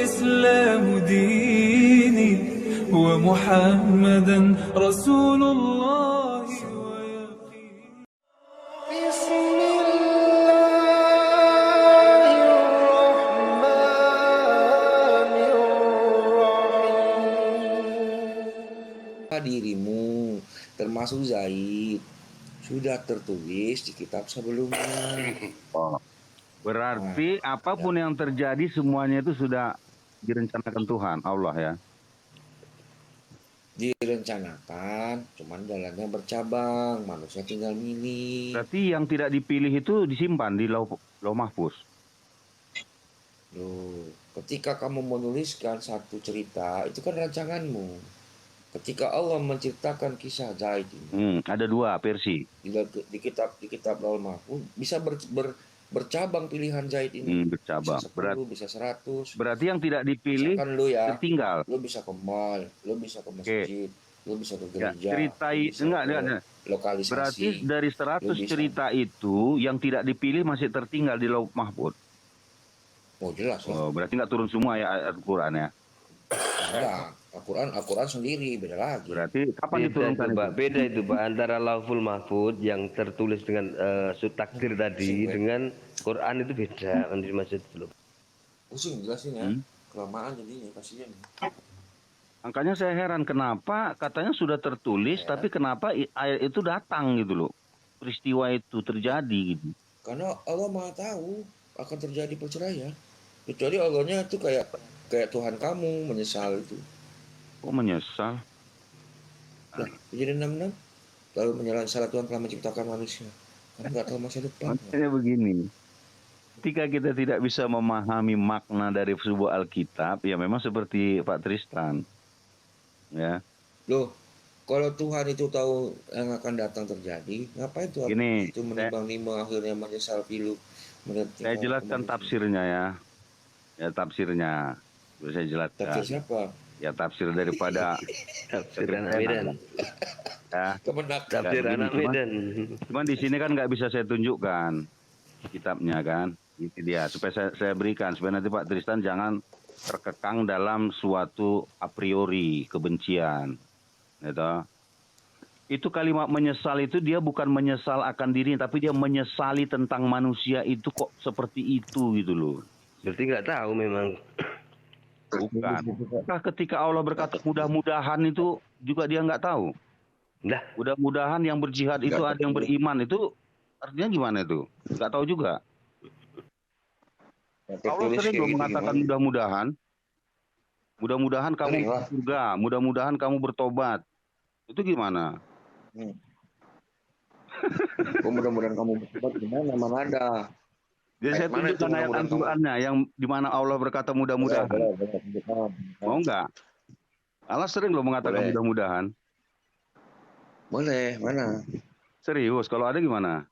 الإسلام ديني ومحمدا رسول الله ويقين. بسم الله الرحمن الرحيم. Dirimu termasuk Zaid sudah tertulis di kitab sebelumnya. Berarti apapun yang terjadi semuanya itu sudah direncanakan Tuhan, Allah ya. Direncanakan, cuman jalannya bercabang, manusia tinggal milih. Berarti yang tidak dipilih itu disimpan di Lauh Mahfuz. Loh, ketika kamu menuliskan satu cerita, itu kan rancanganmu. Ketika Allah menciptakan kisah Zaid ini, Ada dua versi. di kitab Lauh Mahfuz bisa bercabang pilihan Zaid ini. Bercabang. Bisa 10, bisa 100. Berarti yang tidak dipilih Misalkan lu ya, tertinggal. lu bisa ke mall, lu bisa ke masjid, lu bisa ke Ya, gereja, cerita lu bisa enggak. ke lokalisasi. Berarti dari 100 Lu bisa. cerita itu yang tidak dipilih masih tertinggal di Lauh Mahfuz. Oh jelas lah. Oh, berarti nggak turun semua ya Al-Quran ya. Enggak, Al-Quran sendiri beda lagi. Berarti kapan Beda diturunkan itu, itu? Pak. Beda itu, Pak, antara Lauhul Mahfuz yang tertulis dengan takdir tadi dengan Quran itu beda. Nanti maksud dulu. Pusing jelasin ya, kelamaan jadinya kasihan. Makanya saya heran kenapa katanya sudah tertulis, tapi kenapa ayat itu datang gitu loh. Peristiwa itu terjadi gitu. Karena Allah Maha tahu akan terjadi perceraian. Kecuali Allahnya itu kayak Tuhan kamu menyesal itu. Kok menyesal? Nah, Kejadian 66 lalu menyalahi salah Tuhan telah menciptakan manusia. Karena nggak tahu masa depan. Makanya begini. Ketika kita tidak bisa memahami makna dari sebuah Alkitab, ya memang seperti Pak Tristan. Ya. Loh, kalau Tuhan itu tahu yang akan datang terjadi, ngapain Tuhan Gini, itu menimbang-nimbang akhirnya menyesal pilu? Saya jelaskan tafsirnya ya. Ya tafsirnya. Saya jelaskan. Tafsir siapa? Ya tafsir daripada Tafsir anak Medan. ya. Kemenak. Tafsir anak Medan. Cuman di sini kan nggak bisa saya tunjukkan kitabnya kan. Itu dia. Supaya saya berikan. Supaya nanti Pak Tristan jangan terkekang dalam suatu a priori kebencian. Gitu. Itu kalimat menyesal itu dia bukan menyesal akan dirinya, tapi dia menyesali tentang manusia itu kok seperti itu gitu loh. Berarti nggak tahu memang. Bukan. Nah, ketika Allah berkata mudah-mudahan itu juga dia nggak tahu. Nah, Mudah-mudahan yang berjihad itu ada yang beriman itu artinya gimana itu? Nggak tahu juga. Allah sering loh mengatakan mudah-mudahan. Mudah-mudahan kamu masuk surga, mudah-mudahan kamu bertobat. Itu gimana? Mudah-mudahan kamu bertobat gimana? Mana ada? Jadi saya tunjukkan ayat Al-Qur'annya yang di mana Allah berkata mudah-mudahan. Mau nggak? Allah sering loh mengatakan mudah-mudahan. Boleh, mana? Serius, kalau ada gimana?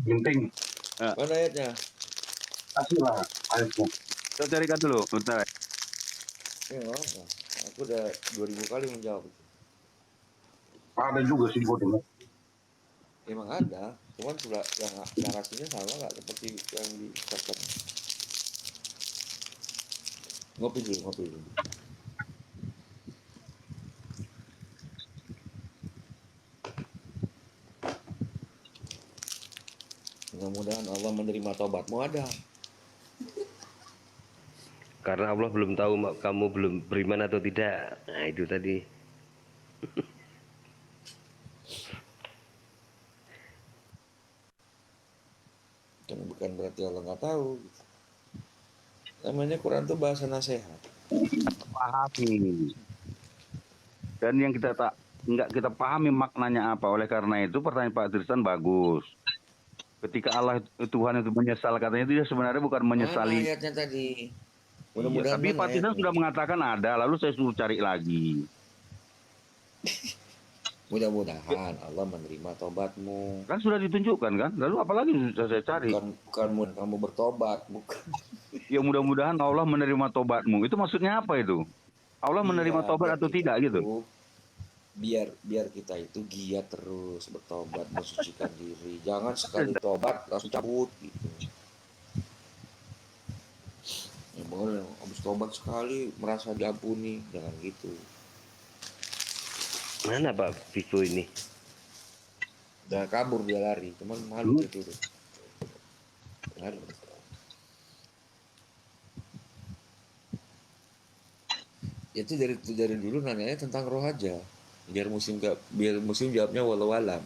Genting. Mana ayatnya? Kasih lah ayatnya. Kita carikan dulu, bentar. Apa? Aku udah 2000 kali menjawab itu. Ada juga sih gue dengar. Emang ada, cuman sudah yang narasinya sama nggak seperti yang di chapter. Ngopi dulu. Mudah-mudahan Allah menerima tobatmu ada. karena Allah belum tahu kamu belum beriman atau tidak. Nah, itu tadi. Dan bukan berarti Allah nggak tahu. Namanya Quran itu bahasa nasihat. Pahami. Dan yang kita nggak kita pahami maknanya apa. Oleh karena itu pertanyaan Pak Tristan bagus. Ketika Allah Tuhan itu menyesal, katanya dia sebenarnya bukan menyesali. Mana ayatnya tadi? Iya, tapi Pak Tristan sudah mengatakan ada, lalu saya suruh cari lagi. Mudah-mudahan Allah menerima tobatmu. Kan sudah ditunjukkan kan? Lalu apalagi saya cari? Bukan kamu bertobat, bukan. Ya mudah-mudahan Allah menerima tobatmu. Itu maksudnya apa itu? Allah menerima tobat atau tidak gitu? biar kita itu giat terus bertobat, mensucikan diri. Jangan sekali tobat langsung cabut gitu. Ya boleh, habis tobat sekali merasa diampuni, jangan gitu. Mana Pak Vivo ini? Udah kabur dia lari, cuman malu gitu. Lari. Itu dari dulu nanyanya tentang roh aja. Biar musim jawabnya walau alam.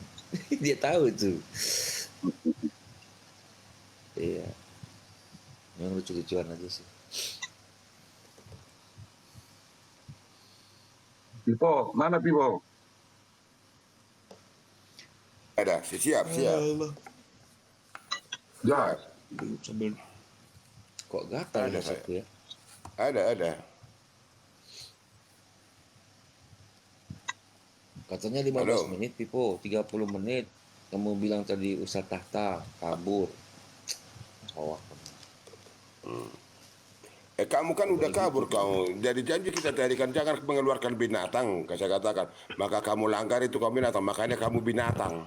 Dia tahu itu. Iya. Yang lucu-lucuan aja sih. Pipo, mana Pipo? Ada, siap. Ya, Sambil kok gatal Ada, masuk ya. ada. Katanya 15 Halo. menit Pipo, 30 menit. Kamu bilang tadi Ustaz Tahta kabur. Hoak. Kamu kan udah kabur kamu. Jadi janji kita tadi kan jangan mengeluarkan binatang. Saya katakan, maka kamu langgar itu kamu binatang. Makanya kamu binatang.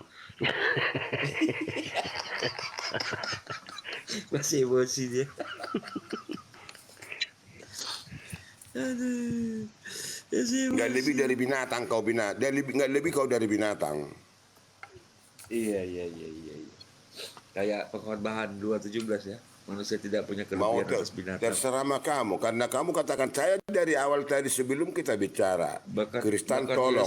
Masih emosi dia. Aduh. Masih Nggak emosi. lebih dari binatang kau binatang. Nggak lebih kau dari binatang. Iya. Kayak pengorbanan 217 ya. Manusia tidak punya Mau kelebihan atas binatang. terserah sama kamu. Karena kamu katakan saya dari awal tadi sebelum kita bicara. Kristen tolong.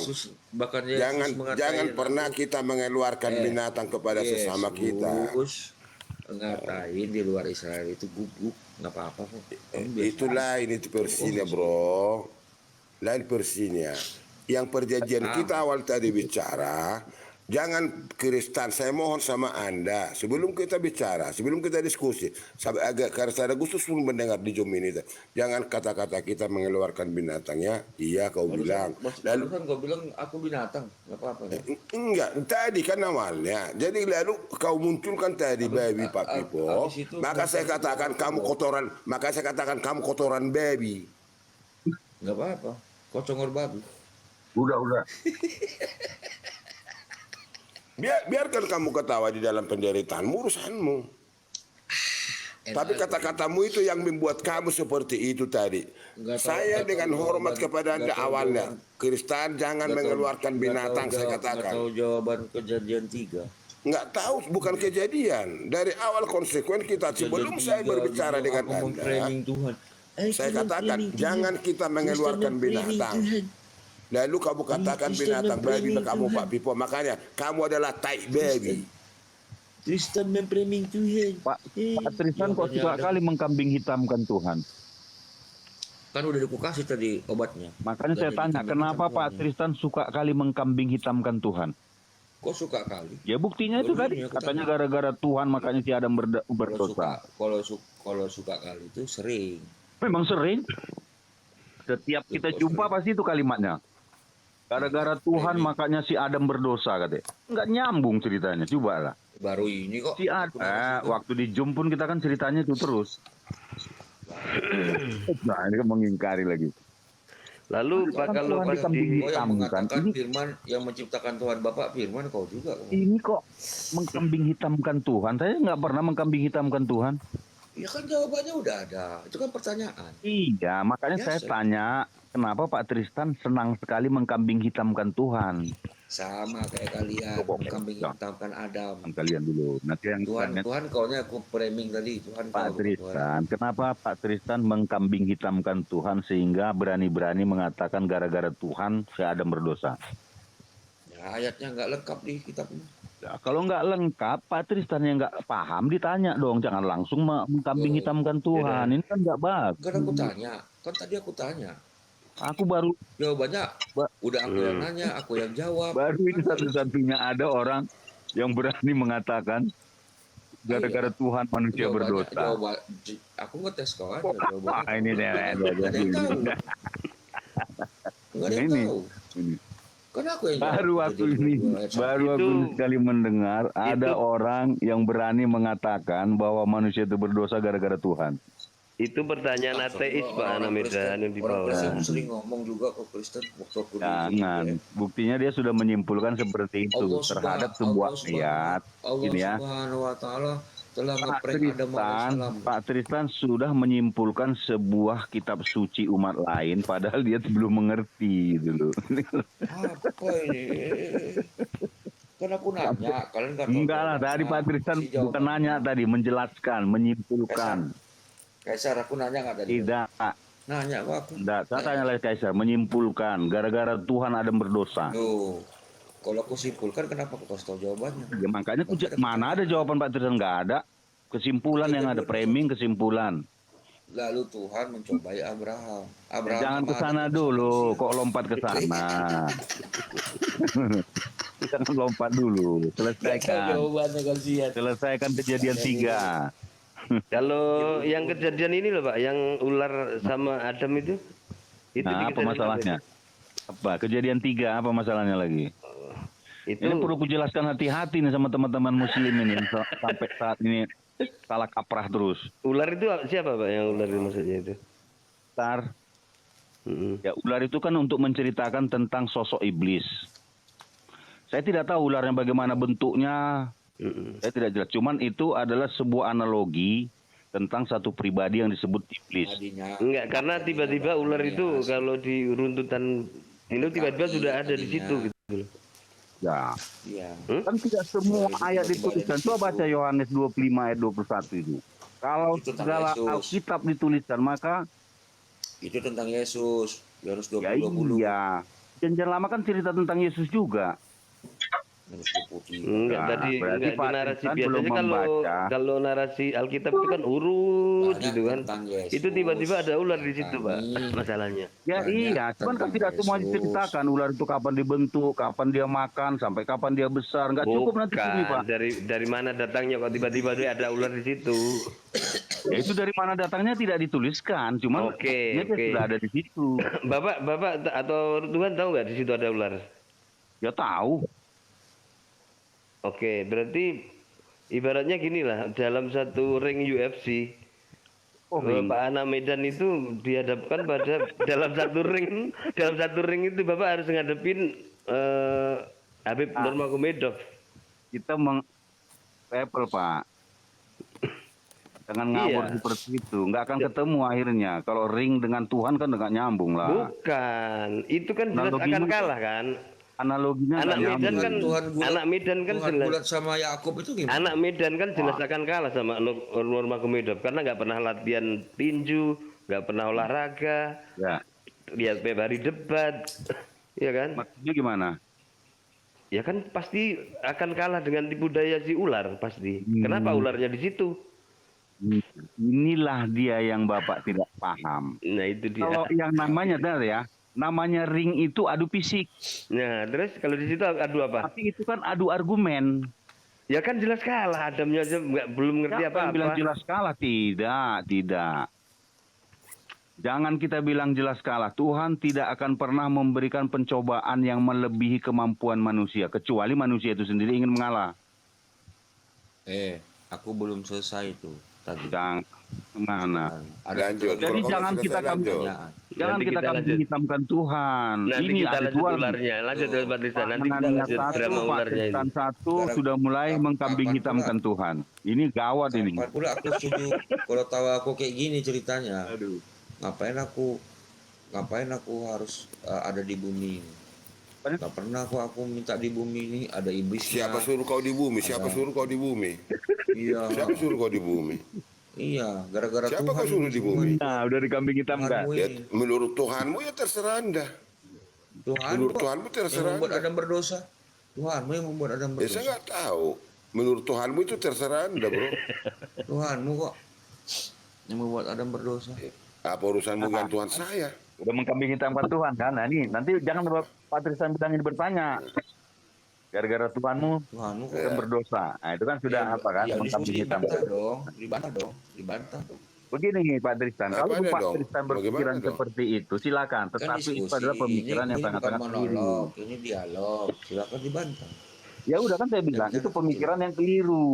Bahkan Yesus Jangan pernah kita mengeluarkan binatang kepada sesama kita. Yesus ngatain di luar Israel itu guguk, nggak apa-apa kok. Itu lain itu versinya bro. Lain versinya. Yang perjanjian kita awal tadi bicara. Jangan Kristen, saya mohon sama Anda sebelum kita bicara, sebelum kita diskusi, sampai agak karena saya Agustus belum mendengar di Zoom ini. Jangan kata-kata kita mengeluarkan binatangnya. Iya kau bilang. Lalu kan kau bilang aku binatang, nggak apa-apa. Ya? Enggak, tadi kan awalnya. Jadi lalu kau munculkan tadi baby Pak Pipo. Maka saya katakan kamu kotoran. Maka saya katakan kamu kotoran baby. Nggak apa-apa. Kau congor babi. udah. Biarkan kamu ketawa di dalam penderitaanmu, urusanmu. Tapi kata-katamu itu yang membuat kamu seperti itu tadi. Saya dengan hormat kepada Anda awalnya. Kristen jangan mengeluarkan binatang, saya katakan. Nggak tahu jawaban kejadian 3. Nggak tahu, bukan kejadian. Dari awal konsekuen kita, sebelum saya berbicara dengan Anda, saya katakan, jangan kita mengeluarkan binatang. Lalu kamu katakan binatang baby kamu Pak Pipo. Makanya kamu adalah tai baby. Kristen memframing Tuhan. Pak Tristan kok suka kali mengkambing hitamkan Tuhan. Kan udah dikasih tadi obatnya. Makanya saya tanya, kenapa Pak Tristan suka kali mengkambing hitamkan Tuhan? Kok suka kali? Ya buktinya itu tadi, katanya gara-gara Tuhan makanya si Adam berdosa. Kalau suka kali itu sering. Memang sering. Setiap kita jumpa pasti itu kalimatnya. Gara-gara Tuhan makanya si Adam berdosa katanya. Nggak nyambung ceritanya, coba lah. Baru ini kok. Si Adam, waktu di Zoom pun kita kan ceritanya itu terus. Nah ini kan mengingkari lagi. Lalu Pak kalau pas di yang mengatakan firman yang menciptakan Tuhan Bapak firman kau juga. Ini kok mengkambing hitamkan Tuhan? Saya nggak pernah mengkambing hitamkan Tuhan. Ya kan jawabannya udah ada. Itu kan pertanyaan. Iya, makanya saya tanya, kenapa Pak Tristan senang sekali mengkambing hitamkan Tuhan? Sama kayak kalian, mengkambing hitamkan Adam. Kalian dulu. Nanti yang Tuhan kaunya aku framing tadi. Tuhan Pak Tristan, kenapa Pak Tristan mengkambing hitamkan Tuhan sehingga berani-berani mengatakan gara-gara Tuhan saya Adam berdosa? Ya, ayatnya nggak lengkap di kitabnya. Ya, kalau nggak lengkap, Pak Tristan yang nggak paham ditanya dong, jangan langsung mengkambing hitamkan Tuhan. Ini kan nggak bagus. Kan aku tanya, kan tadi aku tanya. Aku baru jawabannya udah aku yang nanya, aku yang jawab. Baru ini satu-satunya ada orang yang berani mengatakan gara-gara Tuhan manusia berdosa. Aku ngetes kau aja jawabannya. Ini deh. Nggak ada yang tahu. Nggak ada yang tahu. Kan aku yang baru aku sekali mendengar ada orang yang berani mengatakan bahwa manusia itu berdosa gara-gara Tuhan. Itu pertanyaan ateis Pak Ana Medan yang di Orang bawah. Kristen sering ngomong juga kok Kristen waktu aku di Jangan. Buktinya dia sudah menyimpulkan seperti itu terhadap sebuah ayat. Allah Ini ya. Subhanahu wa taala telah Pak ngeprank Adam Tristan, alaihissalam. Pak Tristan sudah menyimpulkan sebuah kitab suci umat lain, padahal dia belum mengerti gitu loh. Apa ini? Kan aku nanya, kalian kan Enggak lah, tadi Pak Tristan bukan nanya tadi, menjelaskan, menyimpulkan. Kaisar, aku nanya nggak tadi? Tidak, Nanya kok aku. tidak. Saya tanya lagi Kaisar, menyimpulkan, gara-gara Tuhan Adam berdosa. Tuh, kalau aku simpulkan kenapa aku kasih tahu jawabannya? Ya makanya mana ada jawaban Pak Tristan, nggak ada. Kesimpulan yang ada, framing kesimpulan. Lalu Tuhan mencobai Abraham. Jangan ke sama sana Adam dulu, manusia. kok lompat ke sana. Jangan lompat dulu, Nggak tahu selesaikan. jawabannya kasihan. Selesaikan kejadian 3. Kalau yang kejadian ini loh Pak, yang ular sama Adam itu Nah, di apa kejadian masalahnya? Apa? Kejadian 3, apa masalahnya lagi? Itu Ini perlu kujelaskan hati-hati nih sama teman-teman muslim ini yang sampai saat ini salah kaprah terus. ular itu siapa Pak yang ular itu maksudnya itu? Ntar, Mm-mm. ya ular itu kan untuk menceritakan tentang sosok iblis. Saya tidak tahu ularnya bagaimana bentuknya, Mm-mm. saya tidak jelas. Cuman itu adalah sebuah analogi tentang satu pribadi yang disebut iblis. Tadinya Enggak, karena tiba-tiba ular itu kalau di runtutan itu tiba-tiba sudah ada di situ gitu loh. Ya, iya. kan tidak semua ayat dituliskan. Coba baca Yohanes 25 ayat 21 itu. Kalau Itu tentang segala Yesus. Alkitab dituliskan, maka Itu tentang Yesus. Yohanes ya 20:20. iya. Janjian lama kan cerita tentang Yesus juga. Yohanes 20. Enggak, Nah, tadi berarti enggak di Pak narasi Tristan biasanya belum kalau membaca. kalau narasi Alkitab itu kan urut Banyak gitu kan. tentang Yesus. Itu tiba-tiba ada ular di situ, Pak. Kami. Masalahnya. Ya Banyak iya, cuman kan tentang tidak semua Yesus. diceritakan ular itu kapan dibentuk, kapan dia makan, sampai kapan dia besar. Nggak cukup nanti sini Pak. Dari mana datangnya kok tiba-tiba dia ada ular di situ. Ya itu dari mana datangnya tidak dituliskan, cuman Oke, dia sudah ada di situ. Bapak atau Tuhan tahu nggak di situ ada ular? Ya tahu. Oke, berarti ibaratnya gini lah, dalam satu ring UFC, Oh, ring. Pak Ana Medan itu dihadapkan pada dalam satu ring itu Bapak harus ngadepin Habib Nurmagomedov. Kita meng-apple Pak. Jangan ngawur Iya. seperti itu, nggak akan ketemu akhirnya. Kalau ring dengan Tuhan kan nggak nyambung lah. Bukan, itu kan jelas Analoginya akan kalah kan. Analoginya Anak nggak Medan nyambung. kan, Tuhan gulat- anak Medan kan Tuhan jelas. bulat sama Yakub itu gimana? Anak Medan kan jelas akan kalah sama Nurmagomedov karena nggak pernah latihan tinju, nggak pernah olahraga, Ya, lihat tiap hari debat, ya kan? maksudnya gimana? Ya kan pasti akan kalah dengan tipu daya si ular pasti. Kenapa ularnya di situ? Inilah dia yang Bapak tidak paham. Nah itu dia. Kalau yang namanya namanya ring itu adu fisik, Nah terus kalau di situ adu apa? tapi itu kan adu argumen. Ya kan jelas kalah. Adamnya aja belum ngerti Siapa yang bilang apa-apa. jelas kalah? Tidak. Jangan kita bilang jelas kalah. Tuhan tidak akan pernah memberikan pencobaan yang melebihi kemampuan manusia, kecuali manusia itu sendiri ingin mengalah. Aku belum selesai itu tadi. Jangan mana. Lanjut. Jadi Kalau jangan selesai, kita lanjut. Pertanyaan. Jangan Nanti kita kita kambing lanjut. hitamkan Tuhan. Nanti Ini kita ada lanjut dua. ularnya. Lanjut Pak Tristan. Nanti kita Pangannya lanjut satu, drama Pak ularnya ini. Tristan satu sudah mulai mengkambing hitamkan Tuhan. Ini gawat ini. Kapan pula aku setuju kalau tahu aku kayak gini ceritanya. Ngapain aku harus ada di bumi ini? Gak pernah aku minta di bumi ini ada iblis. Siapa suruh kau di bumi? Siapa suruh kau di bumi? Iya. Siapa suruh kau di bumi? Iya, gara-gara Siapa Tuhan. kau suruh di bumi? Nah, udah dikambing hitamkan. Tuhanmu Ya, ini. menurut Tuhanmu ya terserah Anda. Menurut Tuhanmu yang terserah membuat Anda. Adam berdosa. Tuhanmu yang membuat Adam Ya berdosa. saya nggak tahu. Menurut Tuhanmu itu terserah Anda, bro. Tuhanmu kok yang membuat Adam berdosa. Apa urusanmu dengan Tuhan saya? Udah mengkambing hitamkan Tuhan kan. Nah, ini nanti jangan Pak Tristan bilang ini bertanya. Gara-gara Tuhanmu Tuhanmu kok yang berdosa. Nah, itu kan sudah apa kan? ya, Mengkambing diskusi hitamkan. dibantah dong. Begini Pak Tristan, kalau Apanya Pak dong? Tristan berpikiran Bagaimana dong? seperti itu, silakan. Kan Tetapi itu diskusi. adalah pemikiran yang Ini sangat-sangat bukan keliru. monolog, ini dialog. Silakan dibantah. Ya udah kan saya bilang Jangan itu pemikiran yang keliru.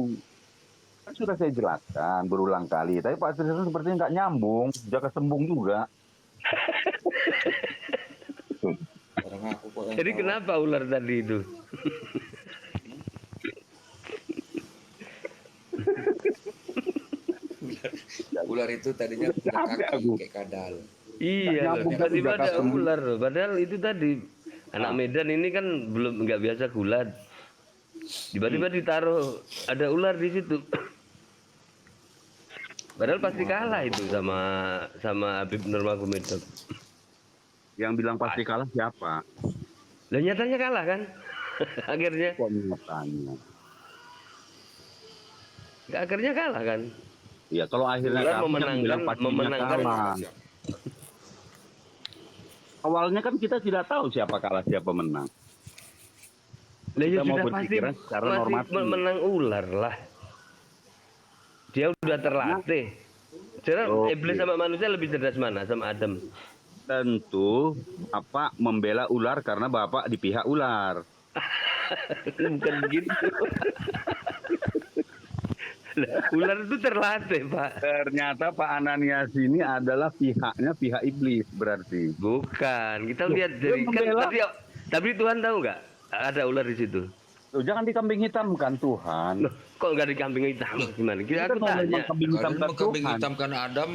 Kan sudah saya jelaskan berulang kali, tapi Pak Tristan sepertinya nggak nyambung, jaka sembung juga. Orang aku kok yang Jadi tahu. kenapa ular tadi itu? Ular itu tadinya punya Capek kaki aku. kayak kadal. Iya, loh, nyambung tiba-tiba tapi ada jaka sembung. ular loh. Padahal itu tadi anak Medan ini kan belum nggak biasa gulat. Tiba-tiba ditaruh ada ular di situ. Padahal pasti kalah itu sama Habib Nurmagomedov. Yang bilang pasti kalah siapa? Dan nyatanya kalah kan? Akhirnya, Kok nyatanya? akhirnya kalah kan? Ya kalau akhirnya Ular kalah, yang memenangkan- bilang pastinya memenangkan. kalah. Awalnya kan kita tidak tahu siapa kalah siapa menang. Lah ya Kita mau sudah pasti berpikiran secara masih normatif. menang ular lah. Dia udah terlatih. Jadi Oke. iblis sama manusia lebih cerdas mana sama Adam? Tentu Bapak membela ular karena Bapak di pihak ular. Bukan begitu. Lah, ular itu terlatih, Pak. Ternyata Pak Ananias ini adalah pihaknya pihak iblis berarti. Bukan. Kita Loh, lihat dia dari kan, membela. tapi Tuhan tahu nggak ada ular di situ? Loh, jangan dikambing hitamkan Tuhan. Loh, kok nggak di kambing hitam? Gimana? Kita Aku mau tanya. memang kambing Kalian hitamkan mau kambing Tuhan. hitamkan Adam,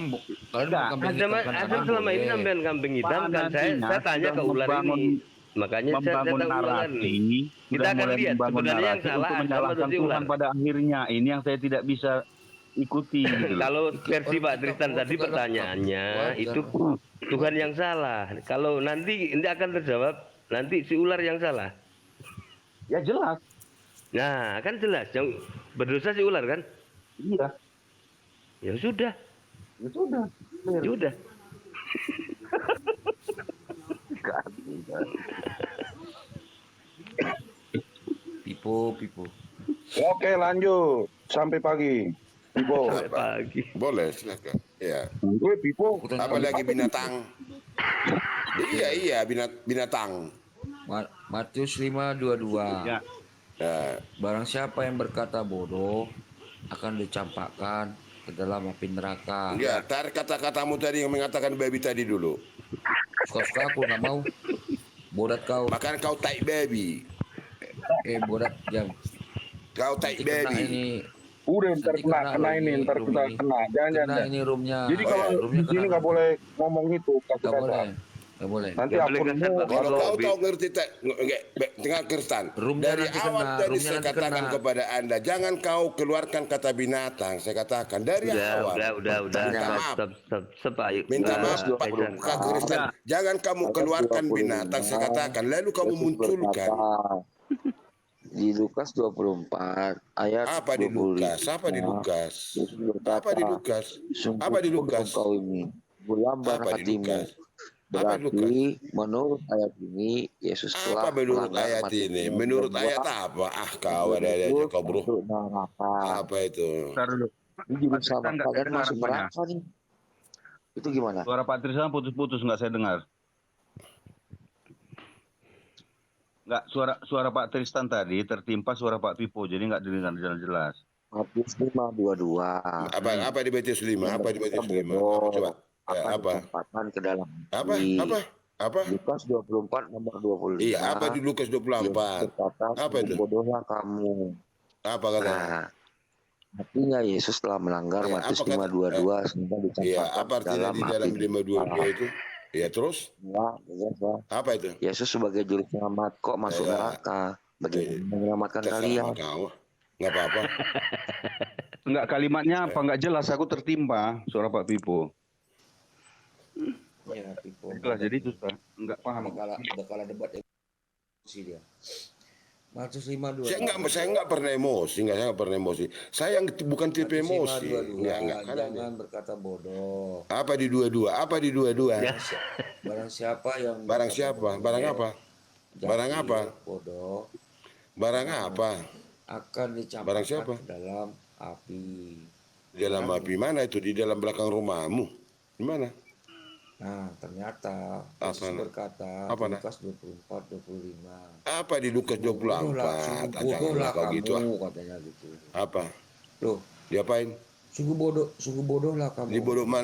kalian Enggak. mau kambing Adam, hitamkan Adam Adam selama ini boleh. sampean kambing hitam Pak kan saya Ananias tanya sudah ke ular membangun- ini. Makanya saya membangun tahu ular narasi, ini. Kita sudah akan mulai lihat membangun sebenarnya yang narasi salah untuk Adam atau menyalahkan si ular. Tuhan pada akhirnya. Ini yang saya tidak bisa ikuti. Gitu loh. Kalau versi Pak kita Tristan mau tadi juga pertanyaannya wajar. itu Tuhan yang salah. Kalau nanti akan terjawab nanti si ular yang salah. Ya jelas. Nah, kan jelas yang berdosa si ular kan? Iya. Ya sudah, Ya sudah. ya sudah. Pipo. Oke lanjut sampai pagi. Pipo. Sampai pagi. Boleh, silakan. Ya. Gue Pipo. Apalagi binatang. Iya, binatang. Matius 5:22. Ya. Ya. Barang siapa yang berkata bodoh akan dicampakkan ke dalam api neraka. Ya, tarik kata-katamu tadi yang mengatakan baby tadi dulu. Suka-suka aku nggak mau. Bodat kau. Makan kau tai baby. Bodat jam. Kau tai Nanti kena baby. ini. Udah ntar Nanti kena ini, ntar room kita ini. kena. Jangan. Kena ini roomnya. Jadi Oh, kalau ya, di roomnya sini kena. nggak boleh ngomong itu Nggak kata-kata. boleh. Nggak boleh. Nanti Nggak boleh akunmu kasar, Pak. Kalau Kalau kau Bi- tahu ngerti tengah Kristen. Roomnya Dari nanti awal kena, tadi roomnya saya nanti katakan kena. kepada Anda, jangan kau keluarkan kata binatang. Saya katakan dari awal. Udah. Minta maaf. Stop, ayo. Minta Nah, maaf Pak Tristan. Kak Kristen. Jangan kamu keluarkan binatang. Saya katakan. Lalu kamu munculkan. Di Lukas 24 ayat Apa di 25. Lukas? Apa di Lukas? Yesus berkata, Apa di Lukas? "Sungguh Apa di Lukas? engkau ini bulambar Apa di hatimu." Lukas? Apa di Lukas? Berarti menurut ayat ini Yesus telah Apa menurut melanggar ayat mati ini? ini Menurut membuat ayat apa? Ah kau ada aja kau bro. untuk neraka. Apa itu? Bentar dulu. Ini juga Pak sama Tristan nggak kalian dengar masuk apanya? neraka nih. Itu gimana? Suara Pak Tristan putus-putus nggak saya dengar. Nggak, suara Pak Tristan tadi tertimpa suara Pak Pipo, jadi nggak dengar jelas. Matius 5:22. Apa di Matius 5? Apa di Matius 5? Coba. Ya, Akan apa? ditempatkan ke dalam Apa? api. Apa? Lukas 24 nomor 25. Iya, apa di Lukas 24? Berkata, Apa itu? bodohlah kamu. Apa kata? Nah, artinya Yesus telah melanggar Ya, Matius apa kata- 5:22 sehingga Iya, dicampakkan apa artinya di dalam api. 522 itu? Ya terus? Ya, ya. Apa itu? Yesus sebagai juru selamat kok masuk Ya. neraka. Bagaimana menyelamatkan Terserah kalian? sama kau. Nggak apa-apa. Enggak, kalimatnya apa nggak jelas, aku tertimpa suara Pak Pipo. Ya, Pipo. Itulah, jadi susah, nggak paham. Udah kalah debat emosi dia. Matius 5:22. Saya nggak pernah emosi, saya nggak pernah emosi. Saya yang bukan tipe Matius emosi. 5:22. Nggak. Jangan berkata bodoh. Apa di 22? Apa di 22? Barang siapa yang Barang berkata siapa? bodoh, Barang apa? jangan Barang apa? Bodoh Barang apa? akan dicampakkan Barang siapa? ke dalam api. Di dalam api mana itu? Di dalam belakang rumahmu. Di mana? Nah, ternyata Apa, Yesus nah? berkata Apa, di nah? Lukas 24:25. Apa di Lukas 24? Bodohlah Janganlah kau kamu, gitu. Ah. katanya gitu. Apa? Loh, Diapain? Sungguh bodoh lah kamu. Di bodoh mana?